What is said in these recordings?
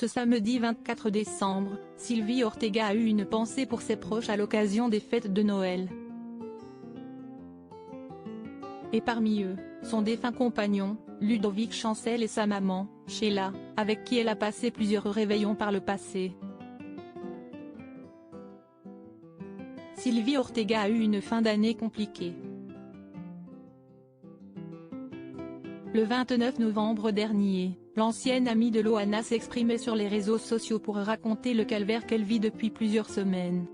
Ce samedi 24 décembre, Sylvie Ortega a eu une pensée pour ses proches à l'occasion des fêtes de Noël. Et parmi eux, son défunt compagnon, Ludovic Chancel et sa maman, Sheila, avec qui elle a passé plusieurs réveillons par le passé. Sylvie Ortega a eu une fin d'année compliquée. Le 29 novembre dernier, l'ancienne amie de Loana s'exprimait sur les réseaux sociaux pour raconter le calvaire qu'elle vit depuis plusieurs semaines.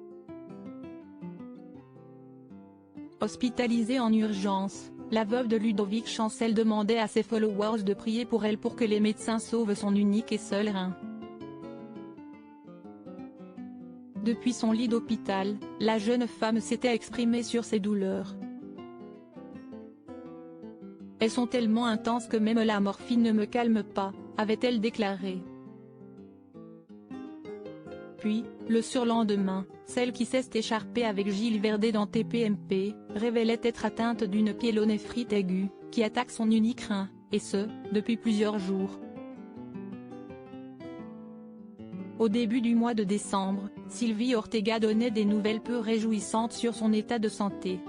Hospitalisée en urgence, la veuve de Ludovic Chancel demandait à ses followers de prier pour elle pour que les médecins sauvent son unique et seul rein. Depuis son lit d'hôpital, la jeune femme s'était exprimée sur ses douleurs. Elles sont tellement intenses que même la morphine ne me calme pas, avait-elle déclaré. Puis, le surlendemain, celle qui s'est écharpée avec Gilles Verdet dans TPMP, révélait être atteinte d'une pyélonéphrite aiguë, qui attaque son unique rein, et ce, depuis plusieurs jours. Au début du mois de décembre, Sylvie Ortega donnait des nouvelles peu réjouissantes sur son état de santé.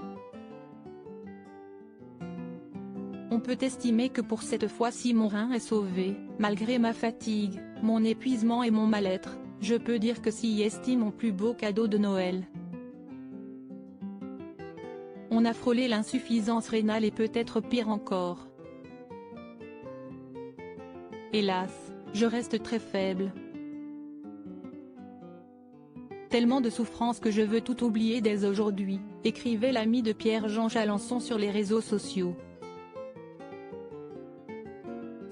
On peut estimer que pour cette fois-ci mon rein est sauvé, malgré ma fatigue, mon épuisement et mon mal-être, je peux dire que si est mon plus beau cadeau de Noël. On a frôlé l'insuffisance rénale et peut-être pire encore. Hélas, je reste très faible. Tellement de souffrance que je veux tout oublier dès aujourd'hui, écrivait l'ami de Pierre-Jean Chalençon sur les réseaux sociaux.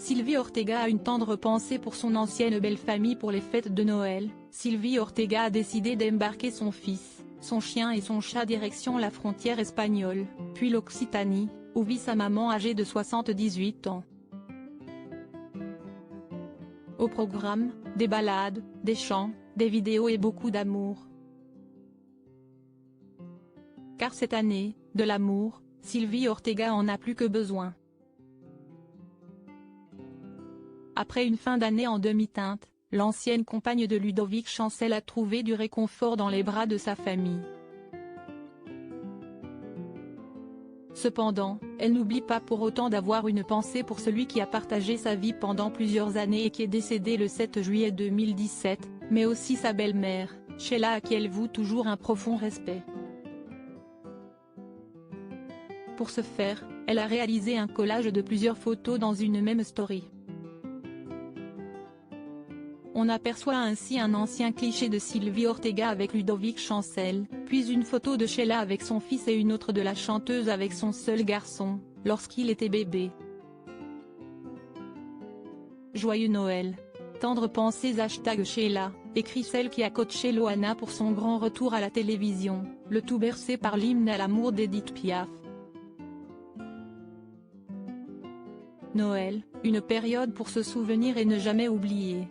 Sylvie Ortega a une tendre pensée pour son ancienne belle-famille pour les fêtes de Noël. Sylvie Ortega a décidé d'embarquer son fils, son chien et son chat direction la frontière espagnole, puis l'Occitanie, où vit sa maman âgée de 78 ans. Au programme, des balades, des chants, des vidéos et beaucoup d'amour. Car cette année, de l'amour, Sylvie Ortega en a plus que besoin. Après une fin d'année en demi-teinte, l'ancienne compagne de Ludovic Chancel a trouvé du réconfort dans les bras de sa famille. Cependant, elle n'oublie pas pour autant d'avoir une pensée pour celui qui a partagé sa vie pendant plusieurs années et qui est décédé le 7 juillet 2017, mais aussi sa belle-mère, Sheila, à qui elle voue toujours un profond respect. Pour ce faire, elle a réalisé un collage de plusieurs photos dans une même story. On aperçoit ainsi un ancien cliché de Sylvie Ortega avec Ludovic Chancel, puis une photo de Sheila avec son fils et une autre de la chanteuse avec son seul garçon, lorsqu'il était bébé. Joyeux Noël. Tendre pensées #Sheila, écrit celle qui a coaché Loana pour son grand retour à la télévision, le tout bercé par l'hymne à l'amour d'Edith Piaf. Noël, une période pour se souvenir et ne jamais oublier.